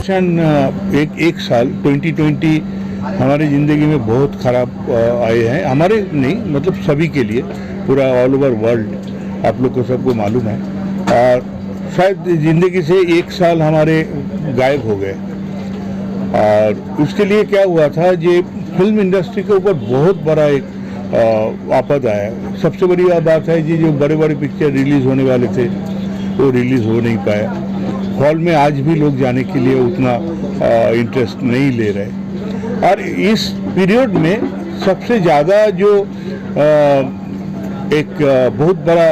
Situation एक साल 2020 हमारी ज़िंदगी में बहुत ख़राब आए हैं, हमारे नहीं मतलब सभी के लिए, पूरा ऑल ओवर वर्ल्ड, आप लोग को सबको मालूम है। और शायद ज़िंदगी से एक साल हमारे गायब हो गए। और उसके लिए क्या हुआ था, ये फिल्म इंडस्ट्री के ऊपर बहुत बड़ा एक आपद आया। सबसे बड़ी बात है जी, जो बड़े बड़े पिक्चर रिलीज़ होने वाले थे वो रिलीज़ हो नहीं पाया। हॉल में आज भी लोग जाने के लिए उतना इंटरेस्ट नहीं ले रहे। और इस पीरियड में सबसे ज़्यादा जो एक बहुत बड़ा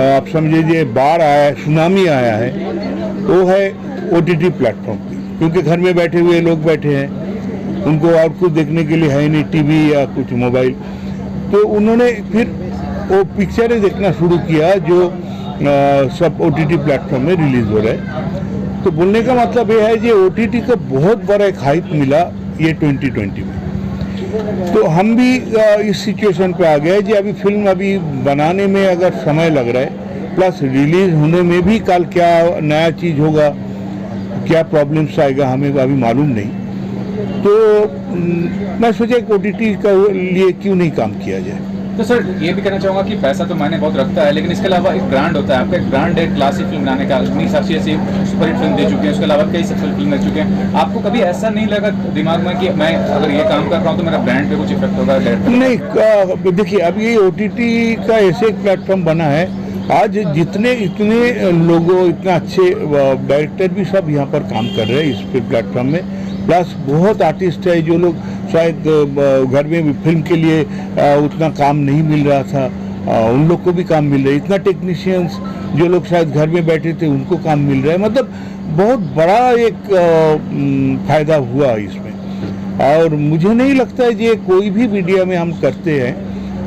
आप समझिए बाढ़ आया है, सुनामी आया है, वो है OTT प्लेटफॉर्म की। क्योंकि घर में बैठे हुए लोग बैठे हैं, उनको और कुछ देखने के लिए है नहीं, टीवी या कुछ मोबाइल, तो उन्होंने फिर वो पिक्चरें देखना शुरू किया जो सब OTT प्लेटफॉर्म में रिलीज़ हो रहे हैं। तो बोलने का मतलब ये है कि OTT का बहुत बड़ा एक हाइप मिला ये 2020 में। तो हम भी इस सिचुएशन पे आ गए जी, अभी फिल्म अभी बनाने में अगर समय लग रहा है, प्लस रिलीज़ होने में भी कल क्या नया चीज़ होगा, क्या प्रॉब्लम्स आएगा, हमें अभी मालूम नहीं। तो मैं सोचा कि OTT का लिए क्यों नहीं काम किया जाए। तो सर ये भी कहना चाहूँगा कि पैसा तो मायने बहुत रखता है, लेकिन इसके अलावा एक ब्रांड होता है, आपका एक ब्रांड है, क्लासिक फिल्म बनाने का। अपनी साक्षी ऐसी सुपरहिट फिल्म दे चुके हैं, उसके अलावा कई सफल फिल्म दे चुके हैं। आपको कभी ऐसा नहीं लगा दिमाग में कि मैं अगर ये काम कर रहा हूँ तो मेरा ब्रांड पे कुछ इफेक्ट होगा? नहीं, देखिए अब ये OTT का ऐसे एक प्लेटफॉर्म बना है, आज इतने लोगों, इतना अच्छे डायरेक्टर भी सब यहाँ पर काम कर रहे हैं इस प्लेटफॉर्म में। प्लस बहुत आर्टिस्ट है जो लोग शायद घर में फिल्म के लिए उतना काम नहीं मिल रहा था, उन लोग को भी काम मिल रहा है। इतना टेक्नीशियंस जो लोग शायद घर में बैठे थे उनको काम मिल रहा है। मतलब बहुत बड़ा एक फायदा हुआ इसमें। और मुझे नहीं लगता है ये कोई भी मीडिया में हम करते हैं,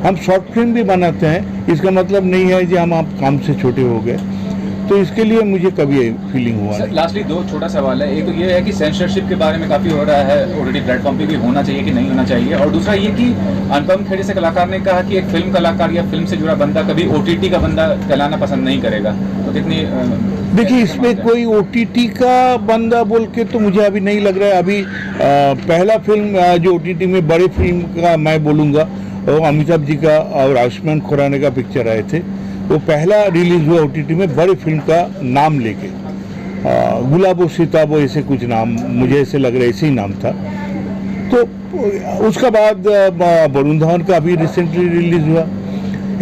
हम शॉर्ट फिल्म भी बनाते हैं, इसका मतलब नहीं है कि हम आप काम से छोटे हो गए। तो इसके लिए मुझे कभी फीलिंग हुआ नहीं। लास्टली दो छोटा सवाल है, एक तो ये है कि सेंसरशिप के बारे में काफ़ी हो रहा है, OTT प्लेटफॉर्म पे भी होना चाहिए कि नहीं होना चाहिए, और दूसरा ये कि अनुपम खेड़े से कलाकार ने कहा कि एक फिल्म कलाकार या फिल्म से जुड़ा बंदा कभी OTT का बंदा कहलाना पसंद नहीं करेगा। तो कितनी देखिए इसमें कोई OTT का बंदा बोल के तो मुझे अभी नहीं लग रहा है। अभी पहला फिल्म जो OTT में बड़े फिल्म का मैं बोलूँगा, वो अमिताभ जी का और आयुष्मान खुराना का पिक्चर आए थे। वो पहला रिलीज हुआ OTT में बड़े फिल्म का नाम लेके, गुलाबो सीताबो ऐसे कुछ नाम, मुझे ऐसे लग रहा है ऐसे ही नाम था। तो उसका बाद वरुण धवन का अभी रिसेंटली रिलीज हुआ।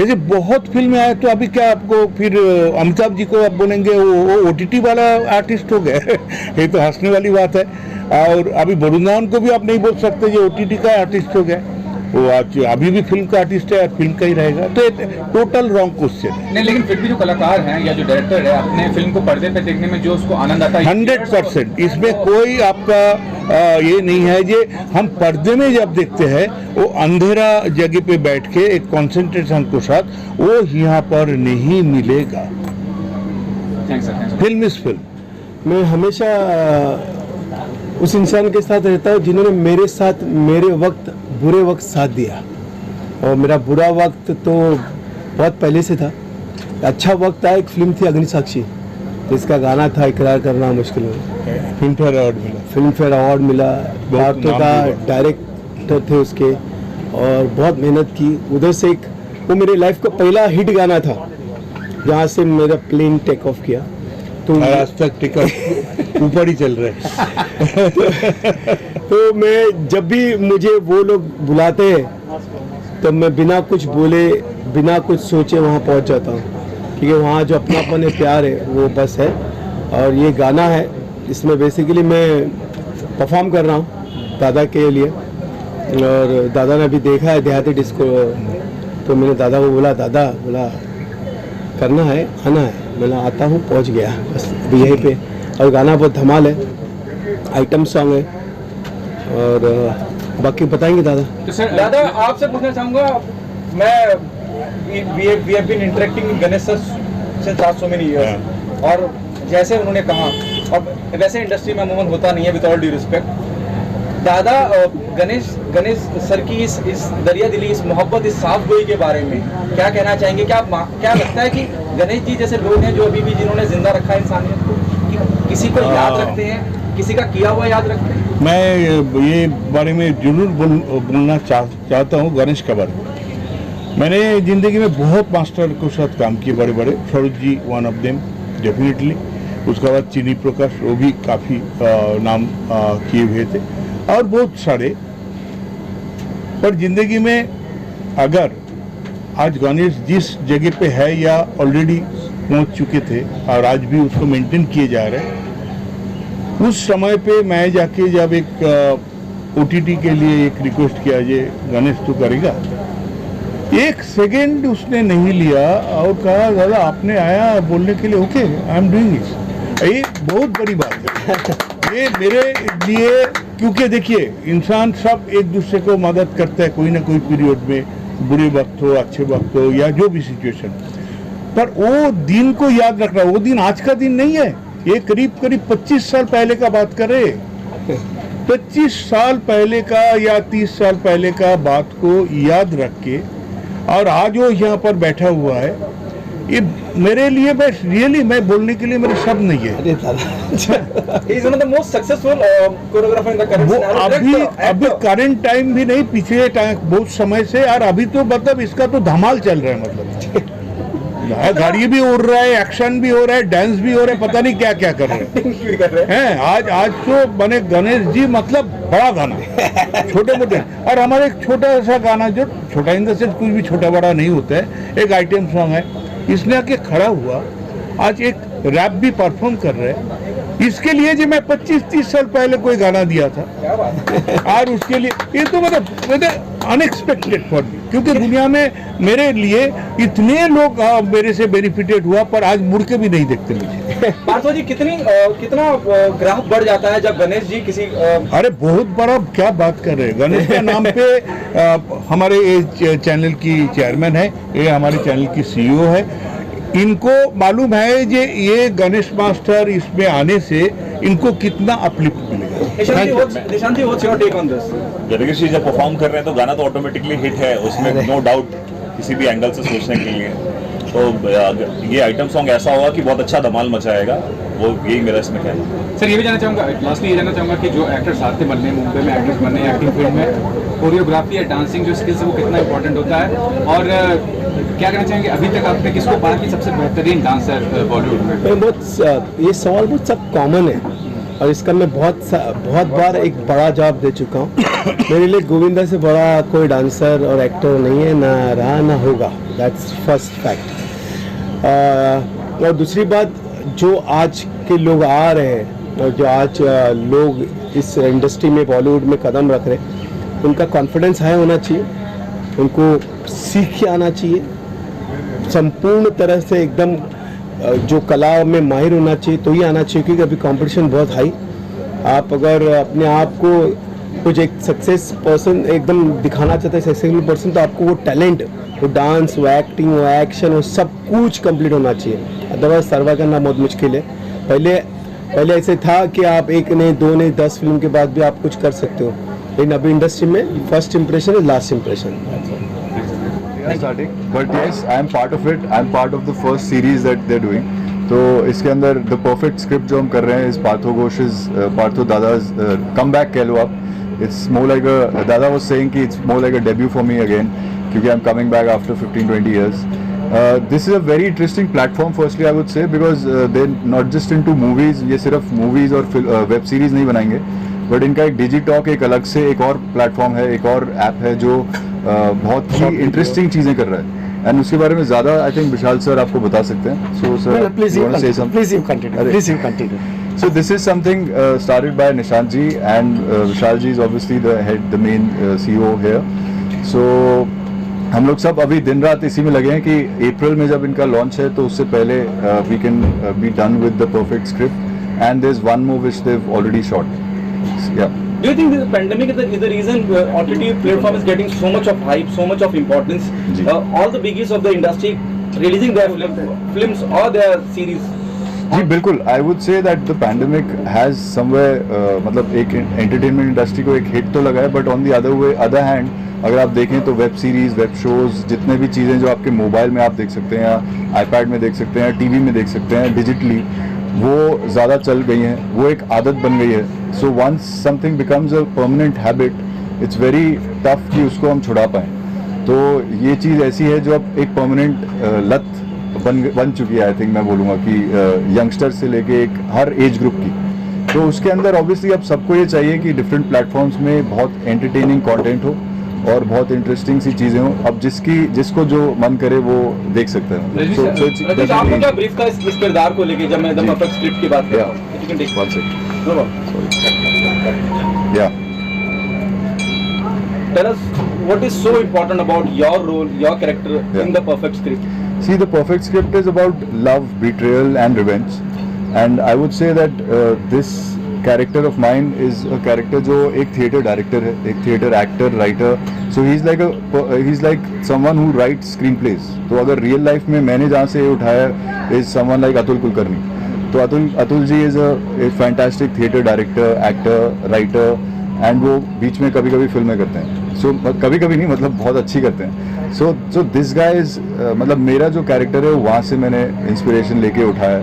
ऐसे बहुत फिल्में आए, तो अभी क्या आपको फिर अमिताभ जी को आप बोलेंगे वो OTT वाला आर्टिस्ट हो गए ये तो हंसने वाली बात है। और अभी वरुण धवन को भी आप नहीं बोल सकते जो OTT का आर्टिस्ट हो गया, वो आज अभी भी फिल्म का आर्टिस्ट है, फिल्म का ही रहेगा। तो टोटल रॉन्ग क्वेश्चन है। नहीं, लेकिन फिर भी जो कलाकार हैं या जो डायरेक्टर है, अपने फिल्म को पर्दे पे देखने में जो उसको आनंद आता है 100%, इसमें कोई आपका ये नहीं है कि हम पर्दे में जब देखते हैं वो अंधेरा जगह पे बैठ के एक कंसंट्रेशन के साथ, वो यहाँ पर नहीं मिलेगा। Film is film. मैं हमेशा उस इंसान के साथ रहता हूँ जिन्होंने मेरे साथ मेरे वक्त बुरे वक्त साथ दिया, और मेरा बुरा वक्त तो बहुत पहले से था। अच्छा वक्त आया, एक फिल्म थी अग्नि साक्षी, जिसका गाना था इकरार करना मुश्किल है, फिल्म फेयर अवार्ड मिला। फिल्म फेयर अवार्ड मिला, बारतोदा डायरेक्टर थे उसके, और बहुत मेहनत की। उधर से एक वो मेरे लाइफ का पहला हिट गाना था, जहाँ से मेरा प्लेन टेक ऑफ किया। तो आज तक टिकट ऊपर ही चल रहे तो मैं जब भी मुझे वो लोग बुलाते हैं तो मैं बिना कुछ बोले, बिना कुछ सोचे वहाँ पहुँच जाता हूँ, क्योंकि वहाँ जो अपनापन है, प्यार है, वो बस है। और ये गाना है, इसमें बेसिकली मैं परफॉर्म कर रहा हूँ दादा के लिए, और दादा ने भी देखा है देहाती डिस्को, तो मैंने दादा को बोला, दादा बोला करना है, आना है। मैंने आता हूँ, पहुँच गया बस अभी यहीं पे। और गाना बहुत धमाल है, आइटम सॉन्ग है, और बाकी बताएंगे दादा। तो सर दादा आपसे पूछना चाहूँगा, मैं we have been interacting Ganesh sir since last so many years, और जैसे उन्होंने कहा, और वैसे इंडस्ट्री में अमूमन होता नहीं है, विद ऑल ड्यू रिस्पेक्ट, दादा गणेश सर की इस दरिया दिली, इस मोहब्बत, इस साफ गोई के बारे में क्या कहना चाहेंगे? क्या लगता है कि गणेश जी जैसे लोग हैं जो अभी भी जिन्होंने जिंदा रखा है इंसानियत को, किसी को याद रखते हैं, किसी का किया हुआ याद रखते हैं? मैं ये बारे में जरूर बोलना चाहता हूँ गणेश का बारे में। मैंने ज़िंदगी में बहुत मास्टर के साथ काम किए, बड़े बड़े। Saroj ji one of them definitely. उसके बाद चीनी प्रकाश, वो भी काफ़ी नाम किए हुए थे, और बहुत सारे। पर ज़िंदगी में अगर आज गणेश जिस जगह पे है या ऑलरेडी पहुंच चुके थे और आज भी उसको मेंटेन किए जा रहे हैं, उस समय पे मैं जाके जब एक ओटीटी के लिए एक रिक्वेस्ट किया, ये गणेश तो करेगा, 1 सेकेंड उसने नहीं लिया और कहा दादा आपने आया बोलने के लिए, okay I am doing it. ये बहुत बड़ी बात है ये मेरे लिए, क्योंकि देखिए इंसान सब एक दूसरे को मदद करता है कोई ना कोई पीरियड में, बुरे वक्त हो अच्छे वक्त हो या जो भी सिचुएशन, पर वो दिन को याद रखना, वो दिन आज का दिन नहीं है, ये करीब 25 साल पहले का बात कर रहे हैं। 25 साल पहले का या 30 साल पहले का बात को याद रख के, और आज वो यहाँ पर बैठा हुआ है, ये मेरे लिए बस रियली मैं बोलने के लिए मेरे शब्द नहीं है। He is one of the most successful choreographer in the current वो scenario. अभी करंट टाइम भी नहीं, पिछले टाइम बहुत समय से, और अभी तो मतलब इसका तो धमाल चल रहा है, मतलब गाड़ी भी उड़ रहा है, एक्शन भी हो रहा है, डांस भी हो रहा है, पता नहीं क्या क्या कर रहे हैं। आज तो बने गणेश जी, मतलब बड़ा गाना, छोटे मोटे, और हमारे एक छोटा सा गाना, जो छोटा इन द सेंस कुछ भी छोटा बड़ा नहीं होता है, एक आइटम सॉन्ग है, इसने आके खड़ा हुआ, आज एक रैप भी परफॉर्म कर रहे हैं। इसके लिए जो मैं 25-30 साल पहले कोई गाना दिया था, और उसके लिए ये तो मतलब अनएक्सपेक्टेड फॉर मी, क्योंकि दुनिया में मेरे लिए इतने लोग मेरे से बेनिफिटेड हुआ, पर आज मुड़ के भी नहीं देखते मुझे। पार्थो जी, कितना ग्राफ बढ़ जाता है जब गणेश जी किसी अरे बहुत बड़ा, क्या बात कर रहे हैं, गणेश के नाम पे हमारे ये चैनल की चेयरमैन है, ये हमारे चैनल की सीईओ है, इनको मालूम है जे ये गणेश मास्टर इसमें आने से इनको कितना अपलिफ्ट मिलेगा। Nishant ji, what's your take on this? Ganesh ji जब परफॉर्म कर रहे हैं तो गाना तो ऑटोमेटिकली हिट है, उसमें नो डाउट किसी भी एंगल से सोचने के लिए। तो ये आइटम सॉन्ग ऐसा होगा कि बहुत अच्छा धमाल मचाएगा, वो यही मेरा इसमें कहना है। सर ये भी जानना चाहूँगा, लास्टली ये जानना चाहूँगा कि जो एक्टर साथ में बनने, मुंबई में एक्टर्स बनने, एक्टिंग फील्ड में कोरियोग्राफी या डांसिंग जो स्किल्स है वो कितना इंपॉर्टेंट होता है, और क्या कहना चाहेंगे अभी तक आपने किसको पाया कि सबसे बेहतरीन डांसर बॉलीवुड में? बहुत ये सवाल बहुत सब कॉमन है, और इसका मैं बहुत बार एक बड़ा जवाब दे चुका हूँ। मेरे लिए गोविंदा से बड़ा कोई डांसर और एक्टर नहीं है, ना रहा ना होगा, दैट्स फर्स्ट फैक्ट। और दूसरी बात, जो आज के लोग आ रहे हैं और जो आज लोग इस इंडस्ट्री में बॉलीवुड में कदम रख रहे हैं, उनका कॉन्फिडेंस हाई होना चाहिए, उनको सीख के आना चाहिए, संपूर्ण तरह से एकदम जो कला में माहिर होना चाहिए तो ही आना चाहिए, क्योंकि अभी कंपटीशन बहुत हाई। आप अगर अपने आप को कुछ एक सक्सेस पर्सन एकदम दिखाना चाहते हैं, सक्सेसफुल पर्सन, तो आपको वो टैलेंट, वो डांस, वो एक्टिंग, वो एक्शन, वो सब कुछ कंप्लीट होना चाहिए, अदरवाइज सर्वाइव करना बहुत मुश्किल है। पहले ऐसे था कि आप 1 नहीं 2 नहीं 10 फिल्म के बाद भी आप कुछ कर सकते हो, लेकिन अभी इंडस्ट्री में first impression is last impression. starting, but yes, I am part of it. I am part of the first series that they're doing. तो इसके अंदर the perfect script जो हम कर रहे हैं is Partho Ghosh's, Partho Dada's comeback कह लो आप. It's more like a, Dada was saying कि it's more like a debut for me again, क्योंकि I'm coming back after 15-20 years. This is a very interesting platform, firstly I would say, because they're not just into movies. ये सिर्फ movies और web series नहीं बनाएंगे, but इनका एक डिजिटॉक एक अलग से एक और प्लेटफॉर्म है, एक और ऐप है जो बहुत ही इंटरेस्टिंग चीज़ें कर रहा है, एंड उसके बारे में ज़्यादा आई थिंक विशाल सर आपको बता सकते हैं. So sir please you continue. So this is something started by Nishant ji, and Vishal ji is obviously the main CEO here. So हम लोग सब अभी दिन रात इसी में लगे हैं कि अप्रैल में जब इनका लॉन्च है तो उससे पहले we can be done with the perfect script, and there's one more which they've already shot. Yeah. Do you think the pandemic is the reason OTT platform is getting so much of hype, so much of importance? All the biggies of the industry releasing their films or their series. जी बिल्कुल. I would say that the pandemic has somewhere, मतलब एक entertainment industry को एक hit तो लगा है, but on the other hand अगर आप देखें तो वेब सीरीज़, वेब शोज़, जितने भी चीज़ें जो आपके मोबाइल में आप देख सकते हैं या आईपैड में देख सकते हैं या टीवी में देख सकते हैं डिजिटली, वो ज़्यादा चल गई हैं, वो एक आदत बन गई है. So once something becomes a permanent habit, it's very tough कि उसको हम छुड़ा पाएँ. तो ये चीज़ ऐसी है जो अब एक परमानेंट लत बन चुकी है. आई थिंक मैं बोलूँगा कि यंगस्टर से लेके एक हर एज ग्रुप की. तो उसके अंदर ऑब्वियसली अब सबको ये चाहिए कि डिफरेंट प्लेटफॉर्म्स में बहुत एंटरटेनिंग कंटेंट हो और बहुत इंटरेस्टिंग सी चीज़ें हो. अब जिसको जो मन करे वो देख सकता है. रजनीश, आपको क्या ब्रीफ का इस किरदार को लेके, जब मैं एकदम अपने स्क्रिप्ट की बात कर रहा हूँ? You can take one second. Yeah. Tell us what is so important about your role, your character in the perfect script. See, the perfect script is about love, betrayal, and revenge. And I would say that this character of mine is a character जो एक theatre director है, एक theatre actor, writer. So he's like someone who writes screenplays. तो अगर real life में मैंने जहाँ से उठाया is someone like Atul Kulkarni. तो Atul ji is a fantastic theatre director, actor, writer, and वो बीच में कभी-कभी फिल्में करते हैं. So कभी-कभी नहीं, मतलब बहुत अच्छी करते हैं. So this guy is मतलब मेरा जो कैरेक्टर है वहाँ से मैंने इंस्पिरेशन लेके उठाया.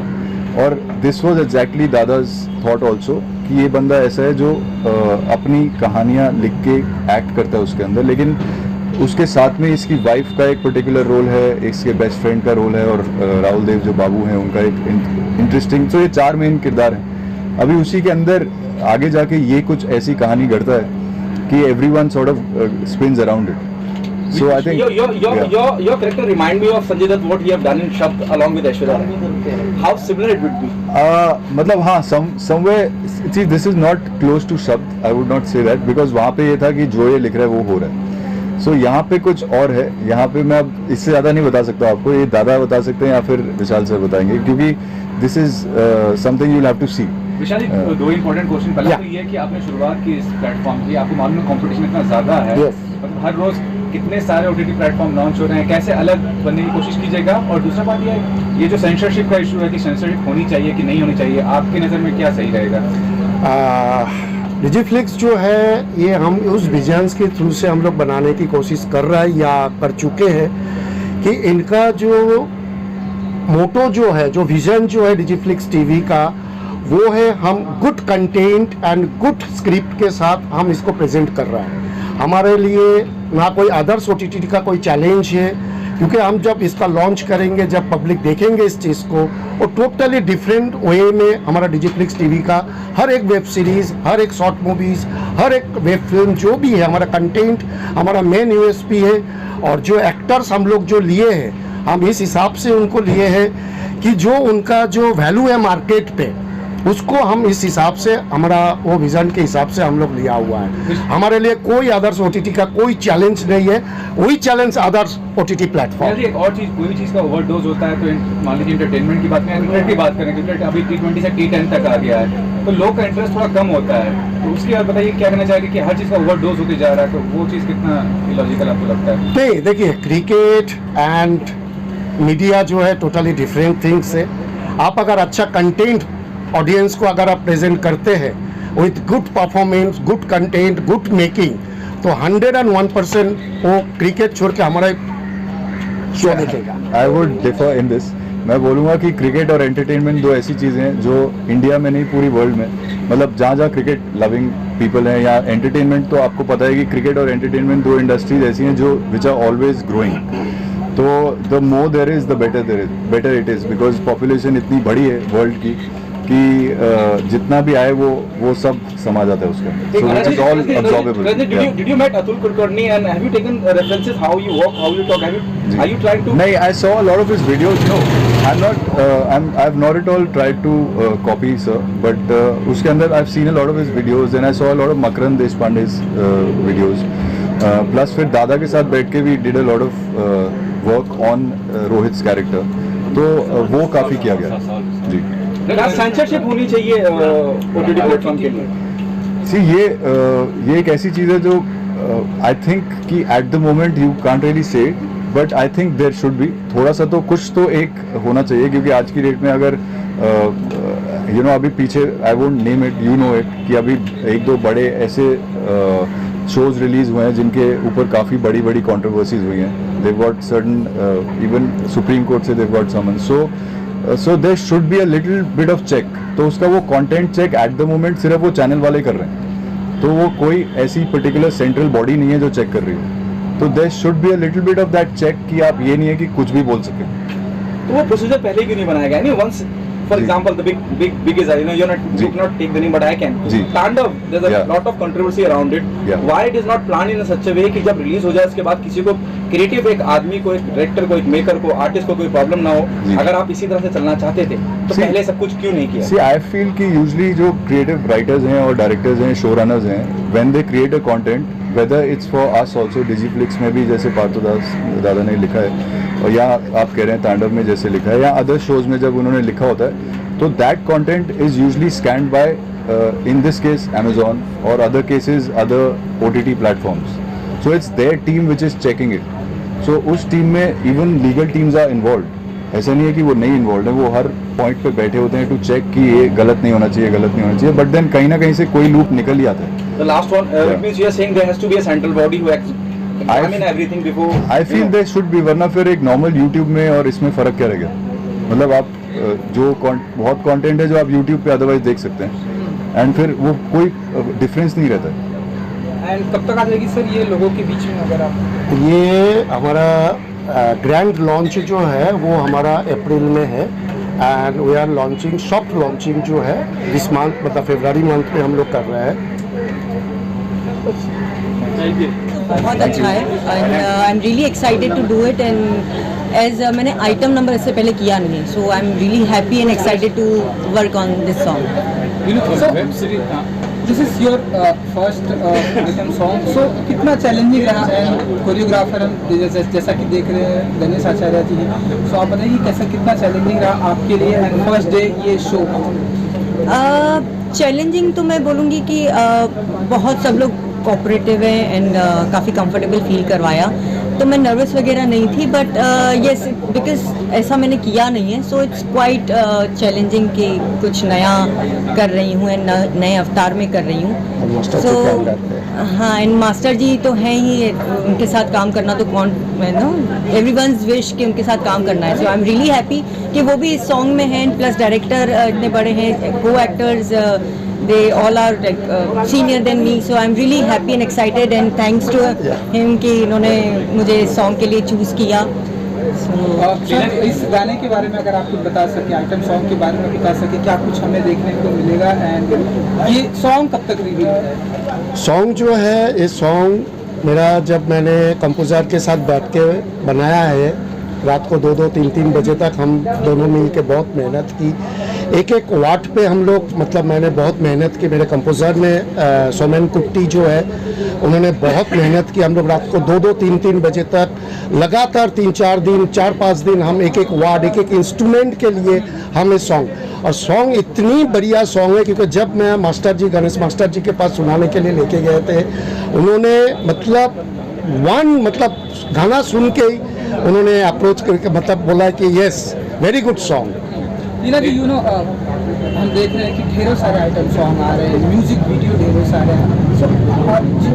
और this was exactly dada's thought also कि ये बंदा ऐसा है जो अपनी कहानियाँ लिख के एक्ट करता है उसके अंदर, लेकिन उसके साथ में इसकी वाइफ का एक पर्टिकुलर रोल है, इसके बेस्ट फ्रेंड का रोल है, और राहुल देव जो बाबू हैं उनका एक इंटरेस्टिंग. तो ये 4 मेन किरदार हैं. अभी उसी के अंदर आगे जाके ये कुछ ऐसी कहानी घड़ता है कि everyone sort of spins around it. So I think your character remind me of Sanjay Dutt, what he have done in Shabd along with Aishwarya Rai. How similar it would be? मतलब हाँ, somewhere, see, this is not close to Shabd. I would not say that because वहाँ पे ये था कि जो ये लिख रहा है वो हो रहा है. So यहाँ पे कुछ और है. यहाँ पे मैं अब इससे ज़्यादा नहीं बता सकता आपको. ये दादा बता सकते हैं या फिर विशाल सर बताएंगे, क्योंकि this is something you'll have to see. Vishal ji, 2 important question. पहला तो ये है कि आपने शुरुआत की इस प्लेटफॉर्म की, आपको मालूम है कंपटीशन इतना ज़्यादा है. मतलब हर रोज कितने सारे OTT प्लेटफॉर्म लॉन्च हो रहे हैं, कैसे अलग बनने की कोशिश कीजिएगा? और दूसरा बात ये जो सेंसरशिप का इशू है कि सेंसरशिप होनी चाहिए कि नहीं होनी चाहिए, आपकी नज़र में क्या सही रहेगा? डिजिफ्लिक्स जो है ये हम उस विजन्स के थ्रू से हम लोग बनाने की कोशिश कर रहे हैं या कर चुके हैं कि इनका जो मोटो जो है, जो विजन जो है डिजिफ्लिक्स टीवी का, वो है हम good content and good script के साथ हम इसको प्रेजेंट कर रहे हैं. हमारे लिए ना कोई अदर्स OTT का कोई चैलेंज है, क्योंकि हम जब इसका लॉन्च करेंगे, जब पब्लिक देखेंगे इस चीज़ को, वो टोटली डिफरेंट वे में हमारा डिजिफ्लिक्स टीवी का हर एक वेब सीरीज़, हर एक शॉर्ट मूवीज़, हर एक वेब फिल्म जो भी है, हमारा कंटेंट हमारा मेन USP है. और जो एक्टर्स हम लोग जो लिए हैं, हम इस हिसाब से उनको लिए हैं कि जो उनका जो वैल्यू है मार्केट पे, उसको हम इस हिसाब से, हमारा वो विजन के हिसाब से हम लोग लिया हुआ है. हमारे लिए कोई अदर्स OTT का कोई चैलेंज नहीं है. वही चैलेंज अदर्स OTT प्लेटफॉर्म. एक और चीज़, कोई भी चीज़ का ओवरडोज होता है तो मान लीजिए इंटरटेनमेंट की बात करें, क्रिकेट की बात करें, क्रिकेट अभी T20 से T10 तक आ गया है, तो लोग का इंटरेस्ट थोड़ा कम होता है. तो उसकी बात बताइए, क्या कहना चाहेंगे कि हर चीज़ का ओवरडोज होते जा रहा है, तो वो चीज़ कितना इलॉजिकल आपको लगता है? नहीं, देखिए, क्रिकेट एंड मीडिया जो है टोटली डिफरेंट थिंग्स है. आप अगर अच्छा कंटेंट ऑडियंस को अगर आप प्रेजेंट करते हैं with good performance, good content, good making, तो 101% वो क्रिकेट छोड़ के हमारा शो देखेगा. I would differ in this. मैं बोलूँगा कि क्रिकेट और एंटरटेनमेंट 2 ऐसी चीज़ें हैं जो इंडिया में नहीं, पूरी वर्ल्ड में, मतलब जहाँ क्रिकेट लविंग पीपल हैं या एंटरटेनमेंट, तो आपको पता है कि क्रिकेट और एंटरटेनमेंट 2 इंडस्ट्रीज ऐसी हैं जो विच आर ऑलवेज ग्रोइंग. तो the more there is the better it is, because population इतनी बड़ी है वर्ल्ड की कि जितना भी आए वो सब समा जाता है उसके अंदर. So it is all absorbable. Did you met Atul Kulkarni and have you taken references how you walk, how you talk? Are you trying to? No, I saw a lot of his videos. No, I've not at all tried to copy, sir. But उसके अंदर I've seen a lot of his videos and I saw a lot of Makarand Deshpande's videos. Plus फिर दादा के साथ बैठ के we did a lot of work on Rohit's character. तो वो काफ़ी किया गया. जी. सेंसरशिप होनी चाहिए OTT प्लेटफॉर्म के लिए? सी, ये एक ऐसी चीज़ है जो आई थिंक कि at the moment you can't really say, but I think there should be. थोड़ा सा तो कुछ तो एक होना चाहिए, क्योंकि आज की डेट में अगर अभी पीछे, I won't name it, you know it, कि अभी 1-2 बड़े ऐसे शोज रिलीज हुए हैं जिनके ऊपर काफ़ी बड़ी कंट्रोवर्सीज हुई हैं. They've got certain, even Supreme Court से they've got summons. So so there should be a little bit of check. तो उसका वो content check at the moment सिर्फ वो चैनल वाले कर रहे हैं, तो वो कोई ऐसी पर्टिकुलर सेंट्रल बॉडी नहीं है जो चेक कर रही है. तो there should be a little bit of that check कि आप ये नहीं है कि कुछ भी बोल सके. तो वो प्रोसीजर पहले क्यों नहीं बनाया गया? नहीं, वंस फॉर जी. Example the big is you not take the name but I can. जी. Tandav, there is a Yeah. Lot of controversy around it. Yeah. Why it is not plan in such a way कि जब release हो जाए उसके बाद किसी को creative, एक आदमी को, एक डायरेक्टर को, एक मेकर को, आर्टिस्ट को कोई प्रॉब्लम ना हो. जी. अगर आप इसी तरह से चलना चाहते थे तो See, पहले सब कुछ क्यों नहीं किया? सी आई फील कि यूजली जो क्रिएटिव राइटर्स हैं और डायरेक्टर्स हैं, शो रनर्स हैं, when they create a content, whether it's for us also, Digiflix में भी जैसे पार्थो दादा ने लिखा है, और या आप कह रहे हैं तांडव में जैसे लिखा है, या अदर शोज में जब उन्होंने लिखा होता है, तो that content is usually scanned by in this case Amazon, or other cases other OTT platforms. So it's their team which is checking it. So उस टीम में even legal teams are involved. ऐसा नहीं है कि वो नहीं involve है, वो हर पॉइंट पे बैठे होते हैं टू चेक कि ये गलत नहीं होना चाहिए, गलत नहीं होना चाहिए, बट देन कहीं ना कहीं से कोई लूप निकल ही आता है. The last one, Yeah. it means you are saying there has to be a central body who examine everything before. I feel they should be, वरना फिर एक नॉर्मल यूट्यूब में और इसमें फ़र्क क्या रहेगा? मतलब आप जो बहुत कंटेंट है जो आप यूट्यूब पे अदरवाइज देख सकते हैं, एंड फिर वो कोई डिफरेंस नहीं रहता है. एंड कब तक आ जाएगी सर ये लोगों के बीच में? अगर आप ये हमारा ग्रैंड लॉन्च जो है वो हमारा अप्रैल में है, and we are launching, soft launching जो है दिस मंथ, मतलब फरवरी मंथ में हम लोग कर रहे हैं. बहुत अच्छा है and I am really excited to do it. And as मैंने आइटम नंबर इससे पहले किया नहीं है, so I am really happy and excited to work on this song. Web series, this is your first item song, so कितना challenging रहा? And choreographer हम जैसा कि देख रहे हैं गणेश आचार्य जी हैं, सो आप बताइए कैसा, कितना चैलेंजिंग रहा आपके लिए एंड फर्स्ट डे ये शो? चैलेंजिंग तो मैं बोलूँगी कि बहुत सब लोग कोऑपरेटिव हैं एंड काफ़ी कंफर्टेबल फील करवाया, तो मैं नर्वस वगैरह नहीं थी, बट येस बिकॉज ऐसा मैंने किया नहीं है, सो इट्स क्वाइट चैलेंजिंग कि कुछ नया कर रही हूँ एंड नए अवतार में कर रही हूँ. सो हाँ, एंड मास्टर जी तो हैं ही, उनके साथ काम करना तो कौन, नो एवरीवन्स विश कि उनके साथ काम करना है. So I am really happy कि वो भी इस सॉन्ग में हैं, प्लस डायरेक्टर इतने बड़े हैं, को actors they all are like senior than me, so I'm really happy and excited and thanks to him कि इन्होंने मुझे इस सॉन्ग के लिए चूज़ किया. सर इस गाने के बारे में अगर आप कुछ बता सके, आइटम सॉन्ग के बारे में बता सके, क्या कुछ हमें देखने को मिलेगा एंड ये सॉन्ग कब तक रिलीज है? सॉन्ग जो है, ये सॉन्ग मेरा जब मैंने कंपोज़र के साथ बैठ के बनाया है, रात को 2-2, 3-3 बजे तक हम दोनों मिल के बहुत मेहनत की. एक एक वाट पे हम लोग, मतलब मैंने बहुत मेहनत की, मेरे कंपोज़र ने सोमेन कुट्टी जो है उन्होंने बहुत मेहनत की. हम लोग रात को 2-2, 3-3 बजे तक लगातार 3-4 दिन, 4-5 दिन हम एक एक वार्ड, एक एक इंस्ट्रूमेंट के लिए हम इस सॉन्ग, और सॉन्ग इतनी बढ़िया सॉन्ग है क्योंकि जब मैं मास्टर जी, गणेश मास्टर जी के पास सुनाने के लिए लेके गए थे, उन्होंने मतलब गाना सुन के ही उन्होंने अप्रोच करके मतलब बोला कि yes very good song. Leena ji, you know हम देख रहे हैं कि ढेरों सारे आइटम सॉन्ग आ रहे हैं, म्यूजिक वीडियो ढेरों सारे हैं, सो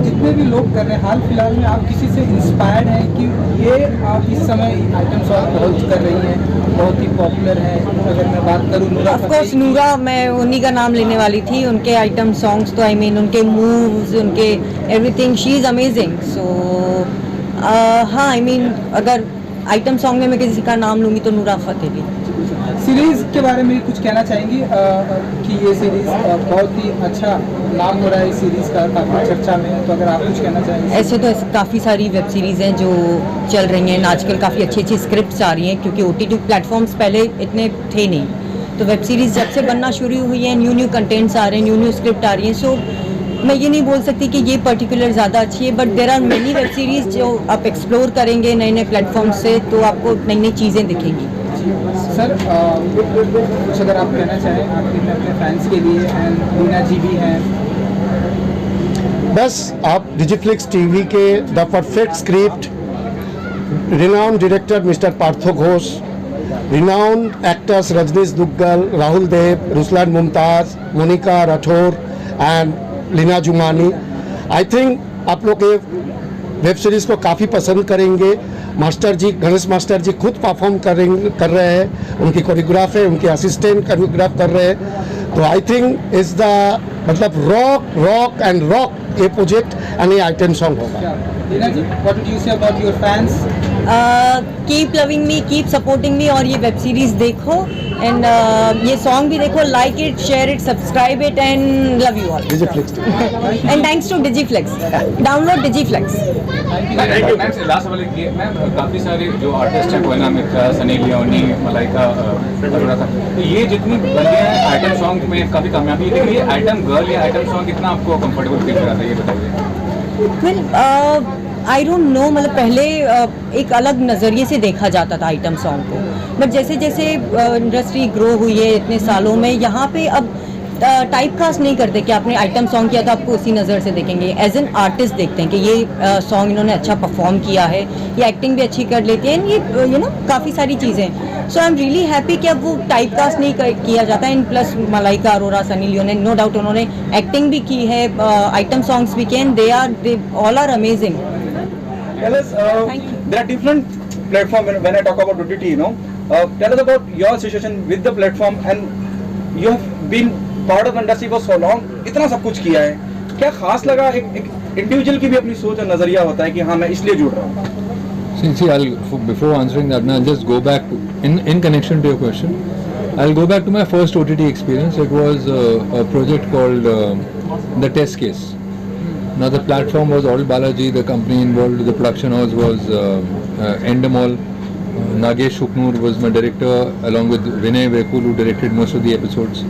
जितने भी लोग कर रहे हैं, हाल फिलहाल में आप किसी से इंस्पायर्ड हैं कि ये आप इस समय आइटम सॉन्ग बहुत कर रही हैं, बहुत ही पॉपुलर है? अगर मैं बात करूँ नूरा, ऑफ कोर्स नूरा, मैं उन्हीं का नाम लेने वाली थी. उनके आइटम सॉन्ग्स तो आई मीन उनके मूव्स, उनके एवरीथिंग, शी इज़ अमेजिंग. सो हाँ, आई मीन अगर आइटम सॉन्ग में मैं किसी का नाम लूँगी तो नूरा फतेही. सीरीज के बारे में कुछ कहना चाहेंगी कि ये सीरीज बहुत ही अच्छा नाम हो रहा है, इस सीरीज का काफ़ी चर्चा में है, तो अगर आप कुछ कहना चाहेंगे? ऐसे तो काफ़ी सारी वेब सीरीज़ हैं जो चल रही हैं आजकल, काफ़ी अच्छी अच्छी स्क्रिप्ट्स आ रही हैं, क्योंकि OTT प्लेटफॉर्म्स पहले इतने थे नहीं, तो वेब सीरीज़ जब से बनना शुरू हुई है, न्यू कंटेंट्स आ रहे हैं, न्यू स्क्रिप्ट आ रही हैं. सो मैं ये नहीं बोल सकती कि ये पर्टिकुलर ज़्यादा अच्छी है, but there are many web series जो आप एक्सप्लोर करेंगे नए नए प्लेटफॉर्म से, तो आपको नई नई चीज़ें दिखेंगी. सर कुछ अगर आप कहना चाहें आखिर में अपने फैंस के लिए, एंड लीना जी भी हैं, बस आप डिजिफ्लिक्स टीवी के the perfect script, renowned director mister Partho Ghosh, renowned actors Rajneesh Duggal, Rahul Dev, Ruslan Mumtaz, Monica Rathore and Leena Jumani. I think आप लोग ये वेब सीरीज़ को काफ़ी पसंद करेंगे. मास्टर जी गणेश मास्टर जी खुद परफॉर्म कर रहे हैं, उनकी कोरियोग्राफ है, उनके असिस्टेंट कोरियोग्राफ कर रहे हैं। तो आई थिंक इज द मतलब रॉक एंड रॉक ये प्रोजेक्ट एंड ये आइटम सॉन्ग होगा। What did you say about your fans? Keep loving me, keep supporting me, और ये वेब सीरीज देखो एंड ये सॉन्ग भी देखो, like it, share it, subscribe it and love you all Digiflix and thanks to Digiflix, download Digiflix. Ma'am last वाले ये ma'am काफ़ी सारे जो आर्टिस्ट हैं, कोयना मित्रा, सनी लियोनी, मलाइका अरोड़ा था, तो ये जितनी बंदियाँ हैं आइटम सॉन्ग में काफ़ी कामयाबी है, लेकिन ये आइटम गर्ल या आइटम सॉन्ग कितना आपको कंफर्टेबल फील कराता है, ये बताइए। वेल आई डोंट नो, मतलब पहले एक अलग नज़रिए से देखा जाता था आइटम सॉन्ग को, बट जैसे जैसे इंडस्ट्री ग्रो हुई है इतने सालों में, यहाँ पे अब टाइप कास्ट नहीं करते कि आपने आइटम सॉन्ग किया तो आपको उसी नज़र से देखेंगे, एज एन आर्टिस्ट देखते हैं कि ये सॉन्ग इन्होंने अच्छा परफॉर्म किया है, ये एक्टिंग भी अच्छी कर लेती है, ये यू नो काफ़ी सारी चीज़ें। So I am really happy कि अब वो टाइप कास्ट नहीं किया जाता है। And plus Malaika Arora, Sunny Leone, no doubt उन्होंने एक्टिंग भी की है, आइटम सॉन्ग्स भी किए, they all are amazing. Tell us, Thank you. there are different platforms when I talk about OTT, you know. Tell us about your situation with the platform, and you have been part of the industry for so long. इतना सब कुछ किया है, क्या खास लगा? एक individual की भी अपनी सोच और नजरिया होता है कि हाँ मैं इसलिए जुड़ रहा हूँ। See, before answering that, now just go back in connection to your question. I'll go back to my first OTT experience. It was a project called The Test Case. Now the platform was all Balaji, the company involved, the production house was Endemol. Nagesh Shuknoor was my director, along with Vinay Vekul, who directed most of the episodes.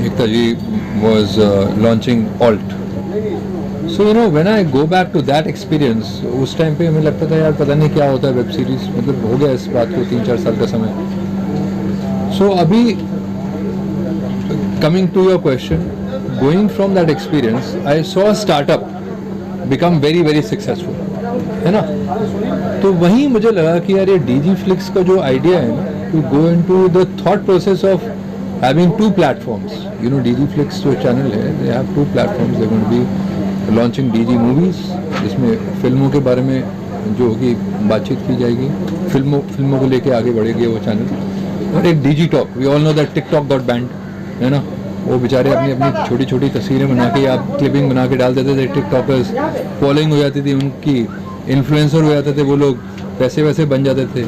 Ekta ji was launching Alt. So you know, when I go back to that experience, उस time पे हमें लगता था यार पता नहीं क्या होता है वेब सीरीज, मतलब हो गया इस बात को 3-4 साल का समय। So अभी coming to your question, going from that experience, I saw a startup become very very successful, है ना? तो वहीं मुझे लगा कि यार ये DigiFlix का जो आइडिया है ना, to go into the thought process of having 2 platforms. You know, DigiFlix जो चैनल है, they have 2 platforms. They're going to be launching Digi Movies, जिसमें फिल्मों के बारे में जो होगी बातचीत की जाएगी, फिल्मों को लेके आगे बढ़ेगी वो चैनल, और एक DigiTalk. We all know that TikTok got banned, है ना? वो बेचारे अपनी अपनी छोटी छोटी तस्वीरें बना के आप क्लिपिंग बना के डाल देते थे, टिकटॉकर्स फॉलोइंग हो जाती थी उनकी, इन्फ्लुएंसर हो जाते थे वो लोग, पैसे वैसे बन जाते थे।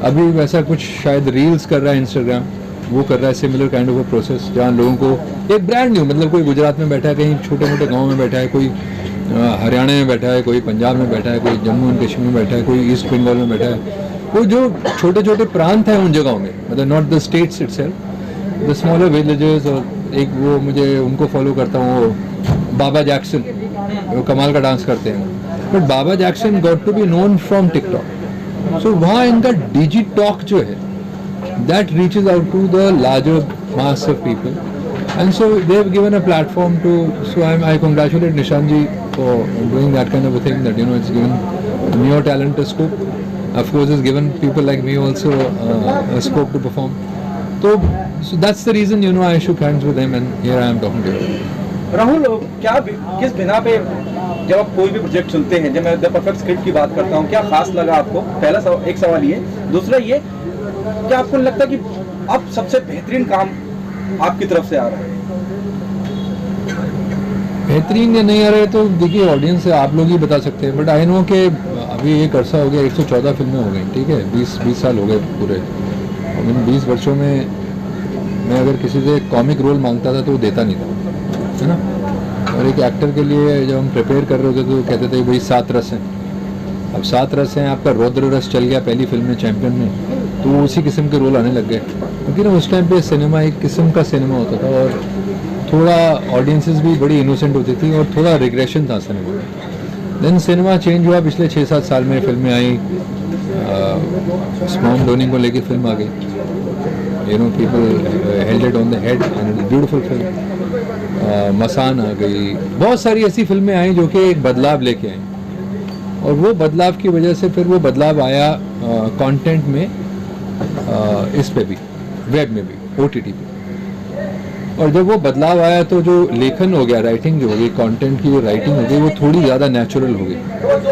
अभी वैसा कुछ शायद रील्स कर रहा है इंस्टाग्राम, वो कर रहा है similar kind of a process, जहाँ लोगों को एक ब्रांड न्यू, मतलब कोई गुजरात में बैठा है, कहीं छोटे मोटे गाँव में बैठा है, कोई हरियाणा में बैठा है, कोई पंजाब में बैठा है, कोई जम्मू एंड कश्मीर में बैठा है, कोई ईस्ट बंगाल में बैठा है, वो जो छोटे छोटे प्रांत हैं उन जगहों में, मतलब not the states itself, the smaller villages. और एक वो मुझे उनको फॉलो करता हूँ, वो बाबा जैक्सन, वो कमाल का डांस करते हैं, but Baba Jackson got to be known from TikTok. So वहाँ इनका DigiTalk जो है, that reaches out to the larger mass of people, and so they have given a platform to, so I congratulate Nishan ji for doing that kind of a thing, that you know it's given new talent a scope, of course it's given people like me also a scope to perform. तो so that's the reason, you know, I shook hands with him and here I am talking to you. Rahul, क्या किस बिना पे जब आप कोई भी project चुनते हैं, जब मैं द परफेक्ट स्क्रिप्ट की बात करता हूँ, क्या खास लगा आपको? पहला एक सवाल ये, दूसरा ये, क्या आपको लगता कि अब सबसे बेहतरीन काम आपकी तरफ से आ रहा है? बेहतरीन या नहीं आ रहा है तो देखिए ऑडियंस है, आप लोग ही बता सकते हैं, बट आई नो कि अभी एक अरसा हो गया, 114 फिल्में हो गई, ठीक है, 20 साल हो गए पूरे, और इन 20 वर्षों में मैं अगर किसी से कॉमिक रोल मांगता था तो वो देता नहीं था, है ना? और एक एक्टर के लिए जब हम प्रिपेयर कर रहे होते तो कहते थे भाई 7 रस हैं, अब 7 रस हैं, आपका रौद्र रस चल गया पहली फिल्म में, चैंपियन में, तो उसी किस्म के रोल आने लग गए, क्योंकि ना उस टाइम पे सिनेमा एक किस्म का सिनेमा होता था, और थोड़ा ऑडियंसेस भी बड़ी इनोसेंट होती थी, और थोड़ा रिग्रेशन था सिनेमा में। देन सिनेमा चेंज हुआ, पिछले 6-7 साल में फिल्में आई, स्मॉम डोनिंग को लेके फिल्म आ गई, you know, people held it on the head and it's a beautiful film. मसान आ गई, बहुत सारी ऐसी फिल्में आई जो कि एक बदलाव लेके आई, और वो बदलाव की वजह से फिर वो बदलाव आया कंटेंट में, इस पे भी, वेब में भी, OTT पे, और जब वो बदलाव आया तो जो लेखन हो गया, राइटिंग जो हो गई, कंटेंट की जो राइटिंग हो गई वो थोड़ी ज़्यादा नेचुरल हो गई।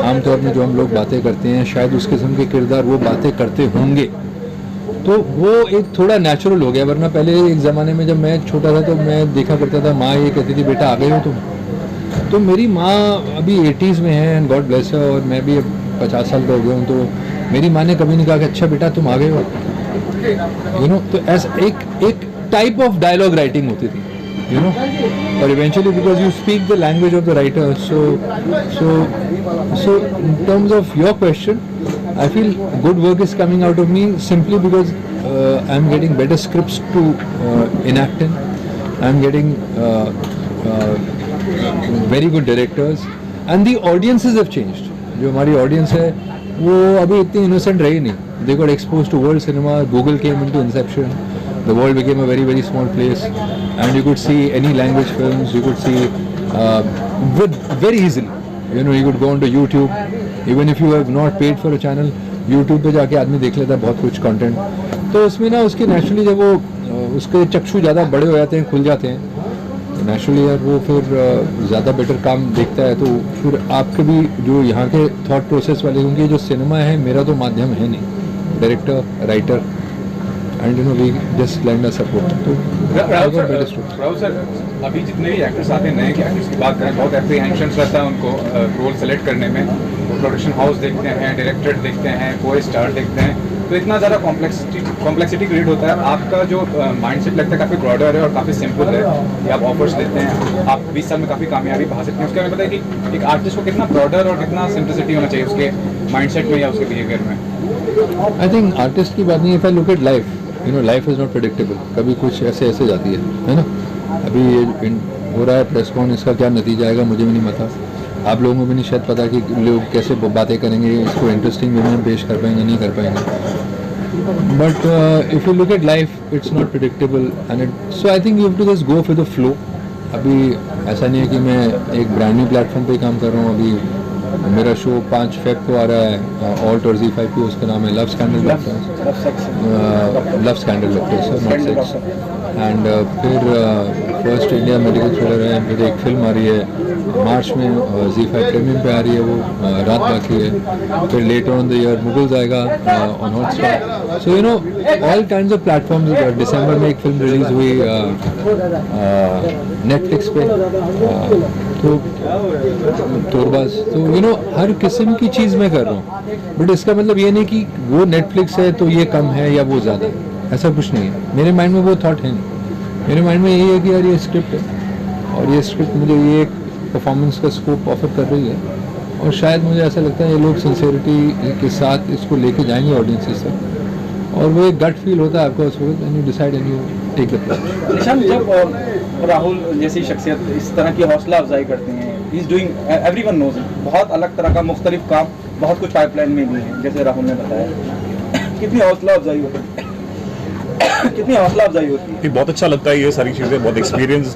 आमतौर में जो हम लोग बातें करते हैं शायद उस किस्म के किरदार वो बातें करते होंगे, तो वो एक थोड़ा नेचुरल हो गया। वरना पहले एक ज़माने में जब मैं छोटा था तो मैं देखा करता था माँ ये कहती थी बेटा आ गए हो तुम। तो मेरी माँ अभी 80s में है एंड गॉड ब्लेस हर, और मैं भी अब 50 साल का हो गया हूँ, तो मेरी माँ ने कभी नहीं कहा कि अच्छा बेटा तुम आ गए हो, यू नो। तो ऐसा एक टाइप ऑफ डायलॉग राइटिंग होती थी, यू नो। और eventually because you speak the language of the writer, so in terms of your question, I feel good work is coming out of me simply because I'm getting better scripts to enact in. I'm getting very good directors and the audiences have changed. जो हमारी audience है वो अभी इतनी innocent रही नहीं. They got exposed to world cinema. Google came into inception. The world became a very, very small place, and you could see any language films. You could see with very easily. You know, you could go onto YouTube. Even if you have not paid for a channel, YouTube पे जाके आदमी देख लेता है बहुत कुछ content. तो उसमें ना उसके नेचुरली जब वो उसके चक्षु ज़्यादा बड़े हो जाते हैं, खुल जाते हैं, तो नेचुरली यार वो फिर ज़्यादा बेटर काम देखता है। तो फिर आपके भी जो यहाँ के थॉट प्रोसेस वाले, क्योंकि जो सिनेमा है मेरा तो माध्यम है नहीं, director, writer, and you know we just lend a support. तो राहुल सर, अभी जितने भी एक्टर्स आते हैं नए एक्टर्स की बात करें, बहुत एप्रीहेंशन रहता है उनको रोल सेलेक्ट करने में। वो प्रोडक्शन हाउस देखते हैं, डायरेक्टर देखते हैं, को स्टार देखते हैं, तो इतना ज़्यादा कॉम्प्लेक्सिटी क्रिएट होता है। आपका जो माइंडसेट लगता है काफ़ी ब्रॉडर है और काफ़ी सिंपल है कि आप ऑफर्स लेते हैं, आप 20 साल में काफ़ी कामयाबी पा सकते हैं। उसके हमें पता है कि एक आर्टिस्ट को कितना ब्रॉडर और कितना सिंप्लिसिटी होना चाहिए उसके माइंडसेट में या उसके बिहेवियर में। आई थिंक आर्टिस्ट की बात नहीं, if I look at life, you know, life is not predictable. कभी कुछ ऐसे जाती है ना। अभी ये हो रहा है प्रेस कॉन, इसका क्या नतीजा आएगा मुझे भी नहीं पता, आप लोगों को भी नहीं शायद पता कि लोग कैसे बातें करेंगे, इसको इंटरेस्टिंग वे में पेश कर पाएंगे नहीं कर पाएंगे। But if you look at life it's not predictable and it, so I think you have to just go with the flow. अभी ऐसा नहीं है कि मैं एक ब्रांड न्यू प्लेटफॉर्म पे काम कर रहा हूँ। अभी मेरा शो 5 फेब को आ रहा है ऑल्ट और Z5 पे, उसका नाम है love scandal sir, not sex. And फिर फर्स्ट इंडिया मेडिकल थ्रिलर है, फिर एक फिल्म आ रही है मार्च में Z5 प्रीमियम पे आ रही है, वो रात बाकी है। फिर later on the year Mughals आएगा on Hotstar. So you know all kinds of platforms. दिसंबर में एक फिल्म रिलीज हुई नेटफ्लिक्स पे, तो तोरबाज। तो यू नो हर किस्म की चीज़ मैं कर रहा हूँ, बट इसका मतलब ये नहीं कि वो नेटफ्लिक्स है तो ये कम है या वो ज़्यादा है, ऐसा कुछ नहीं है। मेरे माइंड में वो थॉट है नहीं। मेरे माइंड में यही है कि यार ये स्क्रिप्ट है और ये स्क्रिप्ट मुझे ये एक परफॉर्मेंस का स्कोप ऑफर कर रही है, और शायद मुझे ऐसा लगता है ये लोग सिंसेरिटी के साथ इसको लेके जाएंगे ऑडियंसेस तक, और वो एक गट फील होता है आपका उस वक्त, and you decide and you take the plot. Nishan, जब राहुल जैसी शख्सियत इस तरह की हौसला अफजाई करते हैं, he is doing, everyone knows, बहुत अलग तरह का मुख्तलिफ काम, बहुत कुछ पाइपलाइन में भी है जैसे राहुल ने बताया, कितनी हौसला अफजाई होती है, कितनी हौसला अफजाई होती है। बहुत अच्छा लगता है ये सारी चीज़ें। बहुत एक्सपीरियंस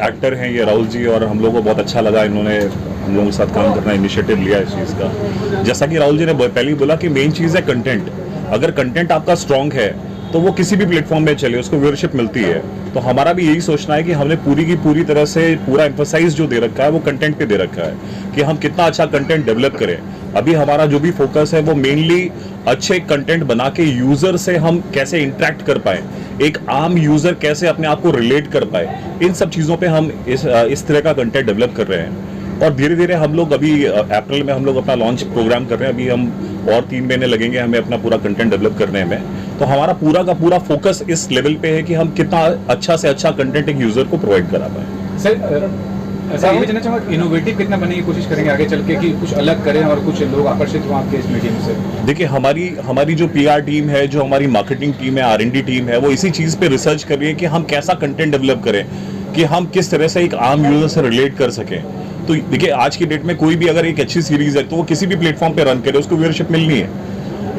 एक्टर हैं ये राहुल जी, और हम लोगों को बहुत अच्छा लगा इन्होंने हम लोगों के साथ काम करना, इनिशिएटिव लिया इस चीज़ का। जैसा कि राहुल जी ने पहले ही बोला कि मेन चीज़ है कंटेंट। अगर कंटेंट आपका स्ट्रॉन्ग है तो वो किसी भी प्लेटफॉर्म में चले, उसको व्यूअरशिप मिलती है। तो हमारा भी यही सोचना है कि हमने पूरी की पूरी तरह से पूरा एम्फसाइज जो दे रखा है वो कंटेंट पे दे रखा है कि हम कितना अच्छा कंटेंट डेवलप करें। अभी हमारा जो भी फोकस है वो मेनली अच्छे कंटेंट बना के यूजर से हम कैसे इंटरेक्ट कर पाए, एक आम यूजर कैसे अपने आप को रिलेट कर पाए, इन सब चीज़ों पे हम इस तरह का कंटेंट डेवलप कर रहे हैं। और धीरे धीरे हम लोग अभी अप्रैल में हम लोग अपना लॉन्च प्रोग्राम कर रहे हैं। अभी हम और 3 महीने लगेंगे हमें अपना पूरा कंटेंट डेवलप करने में। तो हमारा पूरा का पूरा फोकस इस लेवल पे है कि हम कितना अच्छा से अच्छा कंटेंट एक यूजर को प्रोवाइड करा पाए। सर ये जानना चाहूँगा, इनोवेटिव कितना बनने की कोशिश करेंगे आगे चल के कि कुछ अलग करें और कुछ लोग आकर्षित हों आपके इस मीडियम से? देखिए हमारी जो PR टीम है, जो हमारी मार्केटिंग टीम है, R&D टीम है, वो इसी चीज़ पे रिसर्च कर रही है कि हम कैसा कंटेंट डेवलप करें कि हम किस तरह से एक आम यूजर से रिलेट कर सकें। तो देखिए आज की डेट में कोई भी अगर एक अच्छी सीरीज है तो वो किसी भी प्लेटफॉर्म पे रन करे, उसको व्यूअरशिप मिलनी है।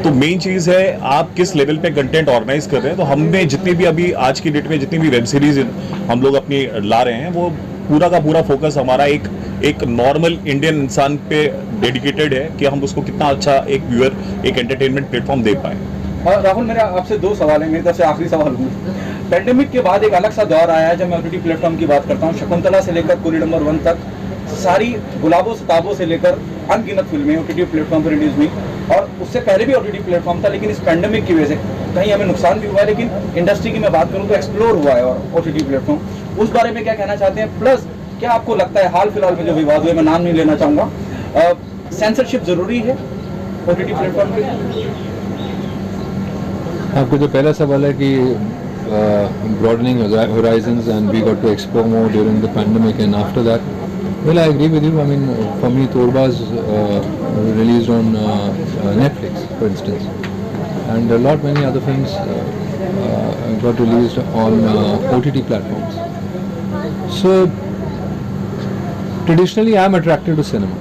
तो मेन चीज़ है आप किस लेवल पे कंटेंट ऑर्गेनाइज कर रहे हैं। तो हमने जितनी भी अभी आज की डेट में जितनी भी वेब सीरीज हम लोग अपनी ला रहे हैं, वो पूरा का पूरा फोकस हमारा एक नॉर्मल इंडियन इंसान पे डेडिकेटेड है कि हम उसको कितना अच्छा एक व्यूअर, एक एंटरटेनमेंट प्लेटफॉर्म दे पाए। और राहुल, मेरा आपसे 2 सवाल है, मेरी तरफ से आखिरी सवाल हूँ पेंडेमिक के बाद एक अलग सा दौर आया है जब मैं OTT प्लेटफॉर्म की बात करता हूँ। शकुंतला से लेकर कुली नंबर 1 तक सारी गुलाबों सिताबों से लेकर अनगिनत फिल्में OTT प्लेटफॉर्म पर रिलीज हुई, और उससे पहले भी OTT प्लेटफॉर्म था, लेकिन इस पेंडेमिक की वजह से कहीं हमें नुकसान भी हुआ है, लेकिन इंडस्ट्री की मैं बात करूँ तो एक्सप्लोर हुआ है और OTT प्लेटफॉर्म। उस बारे में क्या कहना चाहते हैं? प्लस क्या आपको लगता है हाल फिलहाल में जो विवाद हुए, मैं नाम नहीं लेना चाहूँगा, सेंसरशिप जरूरी है OTT प्लेटफॉर्म पे? आपको जो पहला सवाल है कि broadening horizons and we got to explore more during the pandemic and after that, well, I agree with you. I mean, for me, Torba's released on Netflix, for instance, and a lot many other films got released on OTT platforms. So traditionally, I am attracted to cinema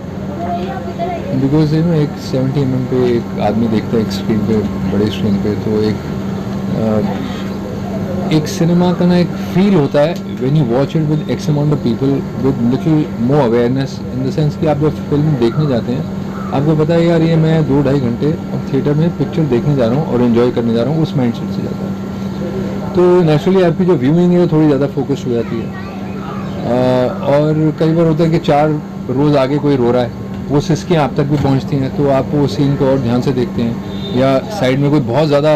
because you know, एक 70 mm पे एक आदमी देखता है एक screen पे, बड़े screen पे, तो एक सिनेमा का ना एक फील होता है when you watch it with x amount of people with little more awareness, in the sense कि आप जब फिल्म देखने जाते हैं आपको पता है यार ये मैं 2-2.5 घंटे अब थिएटर में पिक्चर देखने जा रहा हूँ और एंजॉय करने जा रहा हूँ, उस माइंड सेट से जाता है, तो नेचुरली आपकी जो व्यूइंग है वो थोड़ी ज़्यादा फोकस्ड हो जाती है। और कई बार होता है कि 4 रोज़ आगे कोई रो रहा है, वो सिस्कें आप तक भी पहुंचती हैं, तो आप वो सीन को और ध्यान से देखते हैं, या साइड में कोई बहुत ज़्यादा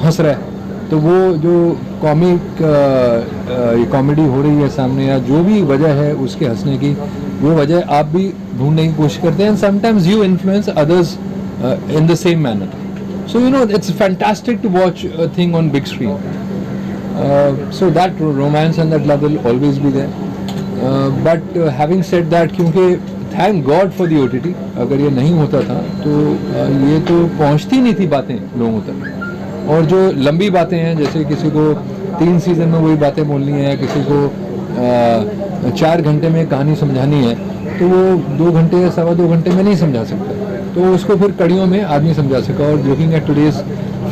हंस रहा है तो वो जो कॉमेडी हो रही है सामने या जो भी वजह है उसके हंसने की, वो वजह आप भी ढूंढने की कोशिश करते हैं, and sometimes you influence others in the same manner, so you know it's fantastic to watch a thing on big screen, so that romance and that love will always be there. But having said that, क्योंकि thank God for the OTT, अगर ये नहीं होता था तो ये तो पहुंचती नहीं थी बातें लोगों तक, और जो लंबी बातें हैं जैसे किसी को 3 सीज़न में वही बातें बोलनी है, किसी को 4 घंटे में कहानी समझानी है, तो वो 2 घंटे या 2.25 घंटे में नहीं समझा सकता, तो उसको फिर कड़ियों में आदमी समझा सका। और looking at today's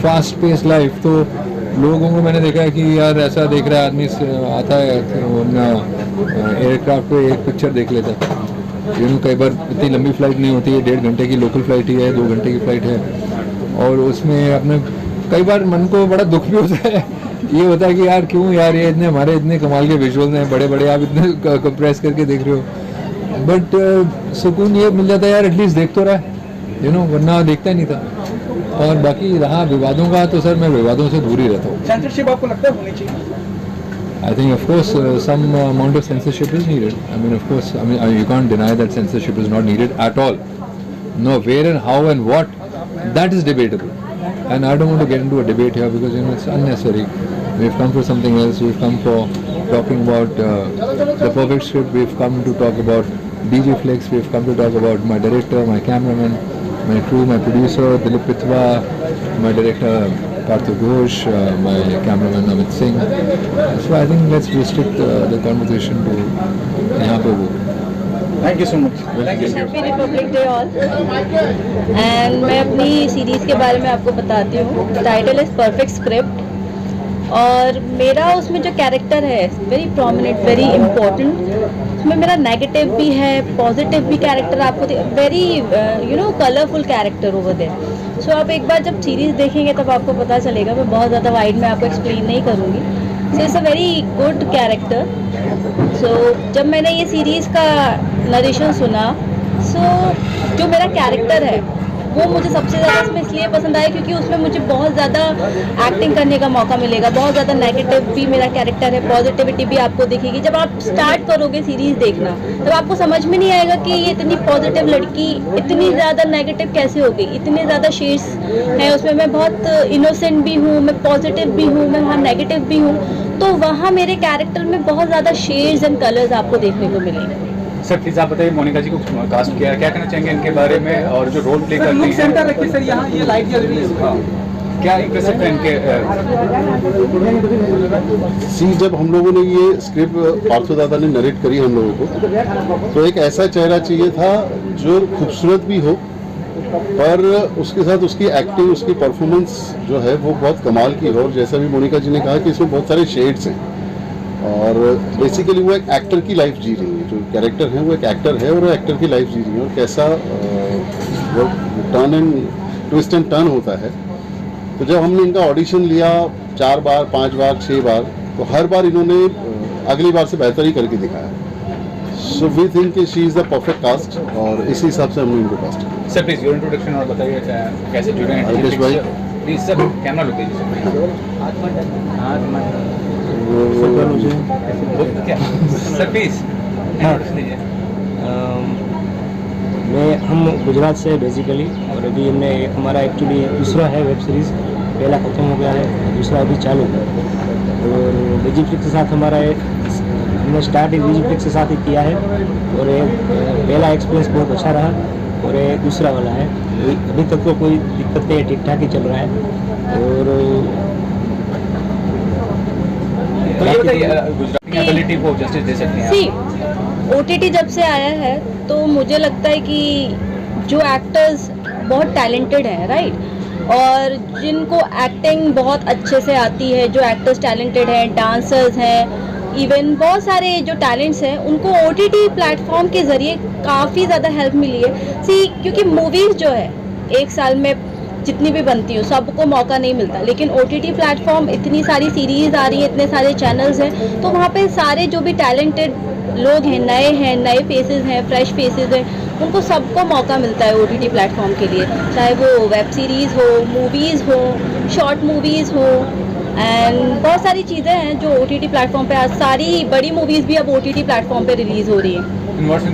fast pace life, तो लोगों को मैंने देखा है कि यार ऐसा देख रहा है आदमी आता है एयरक्राफ्ट पे एक पिक्चर देख लेता है, यू नो कई बार इतनी लंबी फ़्लाइट नहीं होती है, 1.5 घंटे की लोकल फ़्लाइट ही है, 2 घंटे की फ़्लाइट है, और उसमें अपने कई बार मन को बड़ा दुख भी होता है, ये होता है कि यार क्यों यार ये इतने हमारे इतने कमाल के विजुअल्स हैं बड़े बड़े, आप इतने कंप्रेस करके देख रहे हो, बट सुकून ये मिल जाता है यार एटलीस्ट देख तो रहा है, यू नो, वरना देखता ही नहीं था। और बाकी रहा विवादों का, तो सर मैं विवादों से दूर ही रहता हूँ। सेंसरशिप आपको लगता है होनी चाहिए? I think of course some amount of censorship is needed. I mean of course, I mean you can't deny that censorship is not needed at all. No, where and how and what, that is debatable. And I don't want to get into a debate here because you know it's unnecessary. We've come for something else. We've come for talking about the perfect script. We've come to talk about DJ Flex. We've come to talk about my director, my cameraman, my crew, my producer Dilip Pitwa, my director Parthu Ghosh, my cameraman Amit Singh. So I think let's restrict the conversation to यहाँ पे वो। Thank you so much. Thank you. Happy Republic day all. And मैं अपनी series के बारे में आपको बताती हूँ। टाइटल इज़ परफेक्ट स्क्रिप्ट, और मेरा उसमें जो कैरेक्टर है वेरी प्रोमिनेंट, वेरी इम्पोर्टेंट, उसमें मेरा नेगेटिव भी है, पॉजिटिव भी कैरेक्टर आपको very you know colourful character over there. So आप एक बार जब सीरीज़ देखेंगे तब आपको पता चलेगा, मैं बहुत ज़्यादा वाइड में आपको एक्सप्लेन नहीं करूँगी। So it's a very good character. So जब मैंने ये सीरीज़ का नरेशन सुना, सो जो मेरा कैरेक्टर है वो मुझे सबसे ज़्यादा इसमें इसलिए पसंद आया क्योंकि उसमें मुझे बहुत ज़्यादा एक्टिंग करने का मौका मिलेगा। बहुत ज़्यादा नेगेटिव भी मेरा कैरेक्टर है, पॉजिटिविटी भी आपको दिखेगी। जब आप स्टार्ट करोगे सीरीज़ देखना तब आपको समझ में नहीं आएगा कि ये इतनी पॉजिटिव लड़की इतनी ज़्यादा नेगेटिव कैसे हो गई। इतने ज़्यादा शेड्स हैं उसमें, मैं बहुत इनोसेंट भी हूँ, मैं पॉजिटिव भी हूँ, मैं वहाँ नेगेटिव भी हूँ, तो वहाँ मेरे कैरेक्टर में बहुत ज़्यादा शेड्स एंड कलर्स आपको देखने को मिलेंगे। सर प्लीज आप बताइए, मोनिका जी को कास्ट किया, क्या कहना चाहेंगे इनके बारे में, और जो रोल प्ले करती हैं सेंटर रखिए सर, यहाँ ये लाइट जल रही है। क्या इंप्रेसिव है इनके? जब हम लोगों ने ये स्क्रिप्ट पार्थो दादा ने नरेट करी हम लोगों को, तो एक ऐसा चेहरा चाहिए था जो खूबसूरत भी हो, पर उसके साथ उसकी एक्टिंग, उसकी परफॉर्मेंस जो है वो बहुत कमाल की हो। और जैसा भी मोनिका जी ने कहा कि इसमें बहुत सारे शेड्स हैं, और बेसिकली वो एक एक्टर की लाइफ जी रही है। जो कैरेक्टर है वो एक एक्टर है और वो एक्टर की लाइफ जी रही है। और कैसा वो turn and twist and turn होता है तो जब हमने इनका ऑडिशन लिया 4 बार 5 बार 6 बार, तो हर बार इन्होंने अगली बार से बेहतर ही करके दिखाया। सो वी थिंक कि she is the perfect cast और इसी हिसाब से हमने इनको कास्ट किया। सर प्लीज योर इंट्रोडक्शन और बताइए कैसे जुड़े हैं अल्पेश भाई। प्लीज सर कैमरा लुक दीजिए सर प्लीज इंट्रोडक्शन दीजिए। हम गुजरात से बेसिकली, और अभी हमने हमारा एक्चुअली दूसरा है वेब सीरीज़, पहला ख़त्म हो गया है, दूसरा अभी चालू है। और डिजिफ्लिक्स के साथ हमारा हमने स्टार्ट डिजिफ्लिक्स के साथ ही किया है, और पहला एक्सपीरियंस बहुत अच्छा रहा, और ये दूसरा वाला है। अभी तक तो कोई दिक्कत नहीं है, ठीक ठाक ही चल रहा है। और तो ये बताइए गुजराती की एबिलिटी को जस्टिस दे सकते हैं सी OTT जब से आया है तो मुझे लगता है कि जो एक्टर्स बहुत टैलेंटेड हैं, राइट, और जिनको एक्टिंग बहुत अच्छे से आती है, जो एक्टर्स टैलेंटेड हैं, डांसर्स हैं, इवन बहुत सारे जो टैलेंट्स हैं, उनको OTT प्लेटफॉर्म के ज़रिए काफ़ी ज़्यादा हेल्प मिली है। सी क्योंकि मूवीज़ जो है एक साल में जितनी भी बनती हो सबको मौका नहीं मिलता, लेकिन OTT प्लेटफॉर्म इतनी सारी सीरीज़ आ रही है, इतने सारे चैनल्स हैं, तो वहाँ पे सारे जो भी टैलेंटेड लोग हैं, नए फेसेस हैं, फ्रेश फेसेस हैं, उनको सबको मौका मिलता है OTT प्लेटफॉर्म के लिए, चाहे वो वेब सीरीज़ हो, मूवीज़ हो, शॉर्ट मूवीज़ हो, एंड बहुत सारी चीज़ें हैं जो OTT प्लेटफॉर्म पे आज सारी बड़ी मूवीज़ भी अब OTT प्लेटफॉर्म पे रिलीज़ हो रही हैं।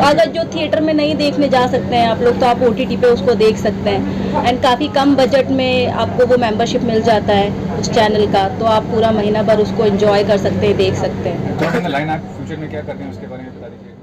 अगर जो थिएटर में नहीं देखने जा सकते हैं आप लोग, तो आप OTT पे उसको देख सकते हैं, एंड काफ़ी कम बजट में आपको वो मेंबरशिप मिल जाता है उस चैनल का, तो आप पूरा महीना भर उसको एंजॉय कर सकते हैं, देख सकते हैं। लाइन आप फ्यूचर में क्या करते हैं उसके बारे में बता दीजिए।